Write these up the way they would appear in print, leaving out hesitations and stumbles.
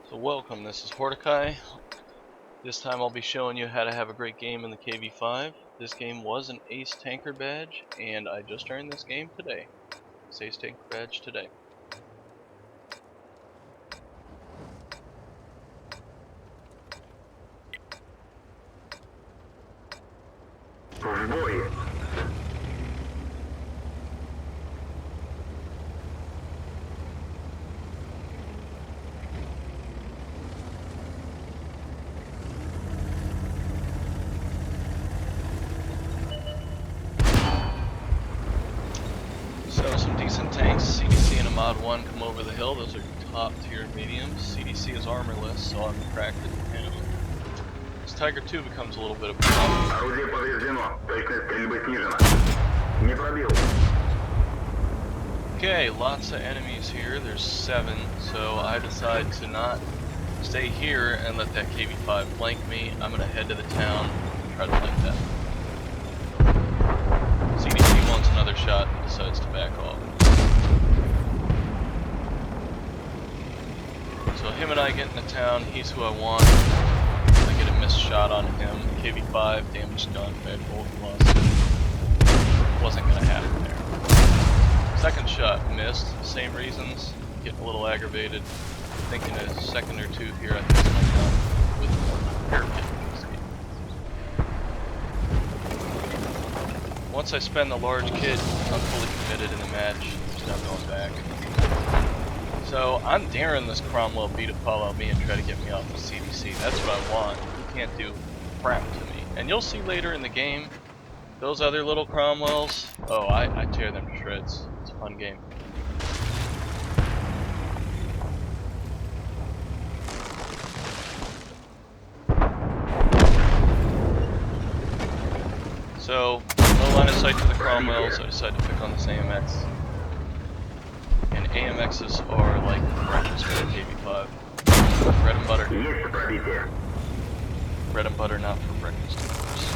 So welcome, this is Hordekai. This time I'll be showing you how to have a great game in the KV5. This game was an Ace Tanker badge, and I just earned this game today. This Ace Tanker badge today. So some decent tanks, CDC and a Mod 1 come over the hill. Those are top tier mediums. CDC is armorless, so I'm cracked at him. This Tiger 2 becomes a little bit of a problem. Okay, lots of enemies here. There's 7, so I decide to not stay here and let that KV5 flank me. I'm gonna head to the town and try to flank that. CDC wants another shot and decides to back off. So him and I get in the town. He's who I want. I get a missed shot on him. KV5, damaged gun, bad bolt lost. Wasn't gonna happen there. Second shot missed. Same reasons. Getting a little aggravated. Thinking a second or two here. I think it's my gun with more hairpin. Once I spend the large kit, I'm fully committed in the match. There's no going back. So I'm daring this Cromwell B to follow me and try to get me off the CDC. That's what I want. He can't do crap to me. And you'll see later in the game, those other little Cromwells, oh, I tear them to shreds. It's a fun game. So, no line of sight to the Cromwells, I decided to pick on this AMX. And AMXs are like breakfast for the KV5. Bread and butter. Bread and butter, not for breakfast, of course.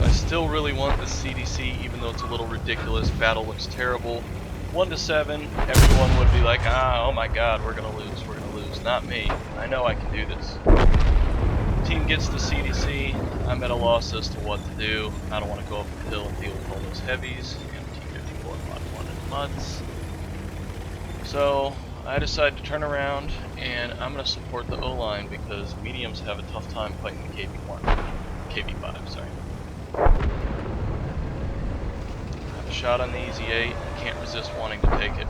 I still really want the CDC, even though it's a little ridiculous. Battle looks terrible. 1 to 7, everyone would be like, oh my god, we're gonna lose, we're gonna lose. Not me. I know I can do this. Team gets the CDC, I'm at a loss as to what to do. I don't want to go up the hill and deal with all those heavies, and T-54 Mod 1 and Muds. So, I decide to turn around, and I'm going to support the O-line because mediums have a tough time fighting the KV5, sorry. I have a shot on the Easy 8, can't resist wanting to take it.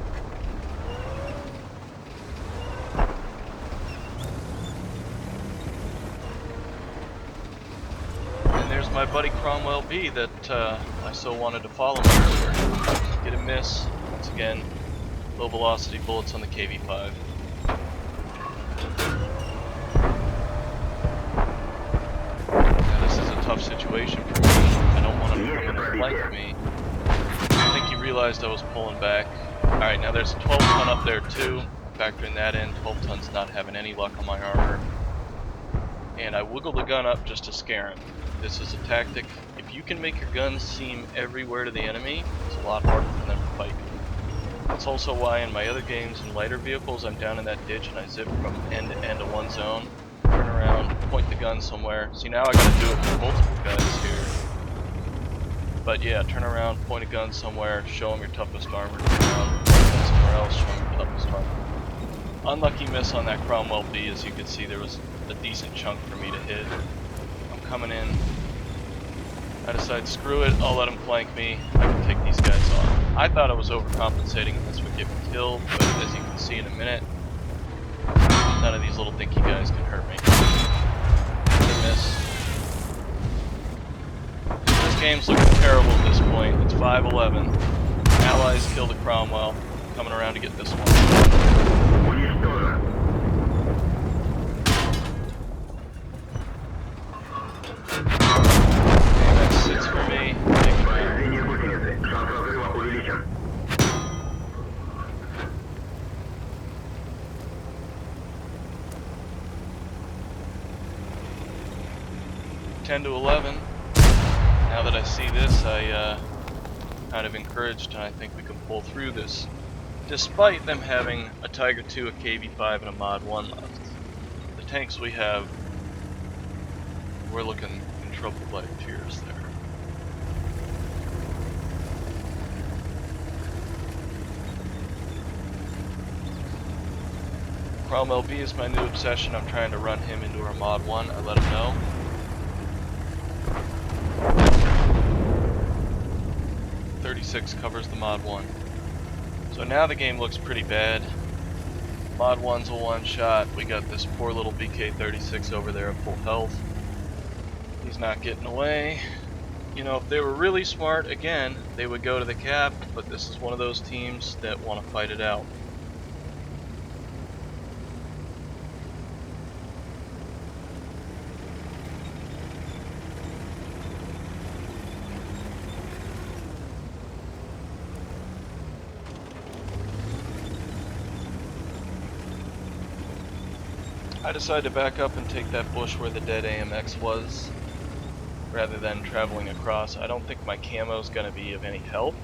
And there's my buddy Cromwell B that I so wanted to follow me earlier. Get a miss, once again, low velocity bullets on the KV5. Now this is a tough situation for me. I don't want him to come in and flank me. I think he realized I was pulling back. Alright, now there's a 12 ton up there too. Factoring that in, 12 tons not having any luck on my armor. And I wiggle the gun up just to scare him. This is a tactic. If you can make your guns seem everywhere to the enemy, it's a lot harder for them to fight. That's also why in my other games in lighter vehicles, I'm down in that ditch and I zip from end to end of one zone, turn around, point the gun somewhere. See, now I gotta do it with multiple guys here. But yeah, turn around, point a gun somewhere, show them your toughest armor, turn around, point a gun somewhere else, show them your toughest armor. Unlucky miss on that Cromwell B. As you can see, there was a decent chunk for me to hit. I'm coming in. I decide, screw it, I'll let him flank me. I can take these guys off. I thought I was overcompensating and this would get me killed, but as you can see in a minute, none of these little dinky guys can hurt me. Another miss. This game's looking terrible at this point. It's 5-11. Allies kill the Cromwell. Coming around to get this one. AMX sits for me. Take him out. 10 to 11. Now that I see this, I kind of encouraged, and I think we can pull through this, despite them having a Tiger II, a KV-5, and a Mod 1 left. The tanks we have, we're looking in trouble by tears there. Cromwell B is my new obsession. I'm trying to run him into our Mod 1. I let him know. .36 covers the Mod 1. So now the game looks pretty bad. Mod 1's a one-shot. We got this poor little BK-36 over there at full health. He's not getting away. You know, if they were really smart, again, they would go to the cap, but this is one of those teams that want to fight it out. I decided to back up and take that bush where the dead AMX was, rather than traveling across. I don't think my camo's going to be of any help,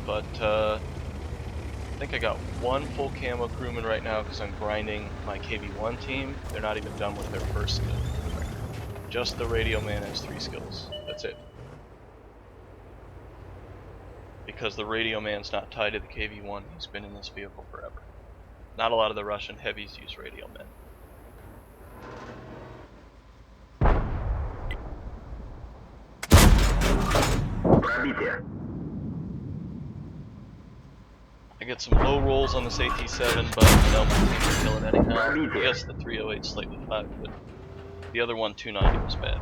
but I think I got one full camo crewman right now because I'm grinding my KV-1 team. They're not even done with their first skill. Just the radio man has 3 skills. That's it. Because the radio man's not tied to the KV-1, he's been in this vehicle forever. Not a lot of the Russian heavies use radio men. I get some low rolls on this AT-7, but you know, my teams are killing anyhow. I guess the 308 slightly 5, but the other one, 290, was bad.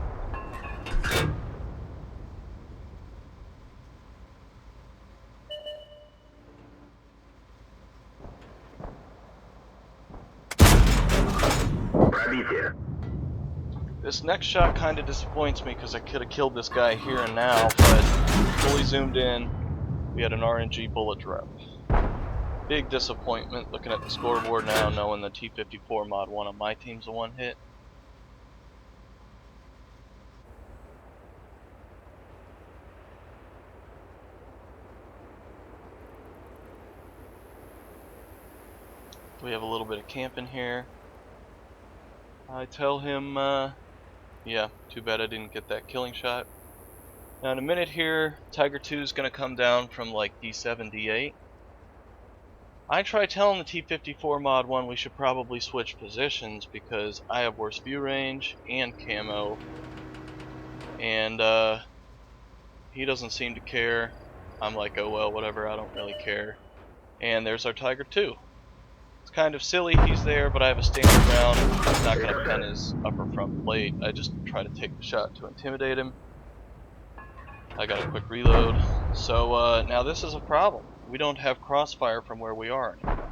This next shot kind of disappoints me because I could have killed this guy here and now, but fully zoomed in, we had an RNG bullet drop. Big disappointment looking at the scoreboard now, knowing the T-54 Mod 1 on my team's a one hit. We have a little bit of camping here. I tell him, yeah, too bad I didn't get that killing shot. Now in a minute here, Tiger 2 is going to come down from like D7, D8. I try telling the T-54 Mod 1 we should probably switch positions because I have worse view range and camo. And he doesn't seem to care. I'm like, oh well, whatever, I don't really care. And there's our Tiger 2. It's kind of silly he's there, but I have a standing ground. He's not going to pen his upper front plate. I just try to take the shot to intimidate him. I got a quick reload. So now this is a problem. We don't have crossfire from where we are anymore.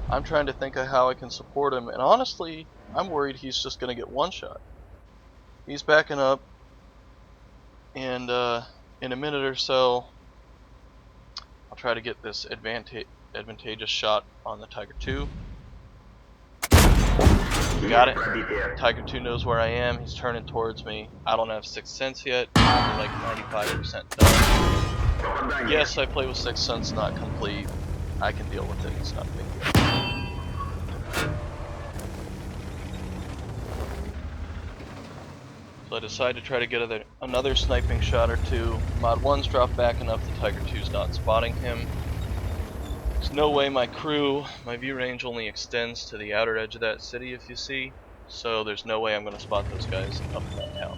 I'm trying to think of how I can support him, and honestly, I'm worried he's just going to get one shot. He's backing up, and in a minute or so, I'll try to get this advantageous shot on the Tiger 2. Got it. Tiger 2 knows where I am. He's turning towards me. I don't have Sixth Sense yet. I'm like 95% done. Yes, I play with Sixth Sense not complete. I can deal with it. It's not a big deal. So I decide to try to get another sniping shot or two. Mod 1's dropped back enough the Tiger 2's not spotting him. There's no way my view range only extends to the outer edge of that city, if you see. So there's no way I'm going to spot those guys up in that town.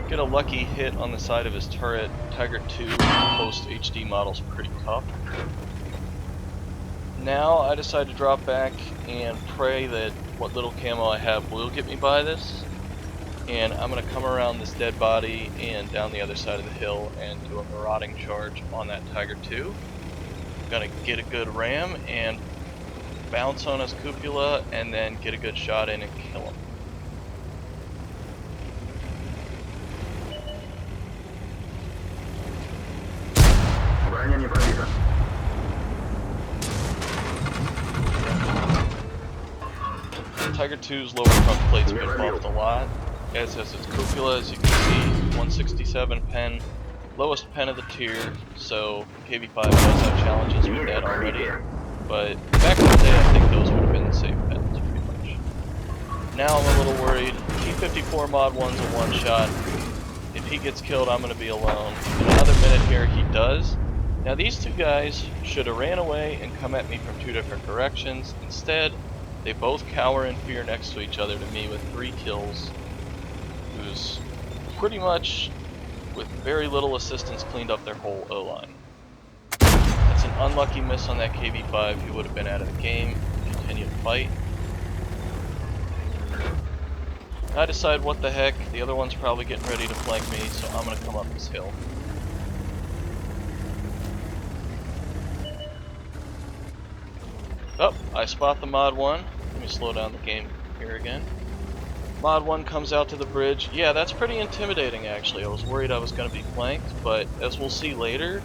Get a lucky hit on the side of his turret. Tiger 2 post HD model's pretty tough. Now I decide to drop back and pray that what little camo I have will get me by this. And I'm going to come around this dead body and down the other side of the hill and do a marauding charge on that Tiger 2. I'm going to get a good ram and bounce on his cupola and then get a good shot in and kill him. Tiger 2's lower front plate's been buffed a lot, as has its cupola. As you can see, 167 pen, lowest pen of the tier, so KV-5 does have challenges with that already. But back in the day, I think those would have been the safe pens, pretty much. Now I'm a little worried. T-54 Mod 1's a one-shot. If he gets killed, I'm going to be alone. In another minute here, he does. Now these two guys should have ran away and come at me from two different directions. Instead, they both cower in fear next to each other to me with 3 kills. Who's pretty much, with very little assistance, cleaned up their whole O-line. That's an unlucky miss on that KV-5. He would have been out of the game. Continue to fight. I decide what the heck, the other one's probably getting ready to flank me, so I'm gonna come up this hill. Oh, I spot the Mod 1. Let me slow down the game here again. Mod 1 comes out to the bridge. Yeah, that's pretty intimidating actually. I was worried I was gonna be flanked, but as we'll see later,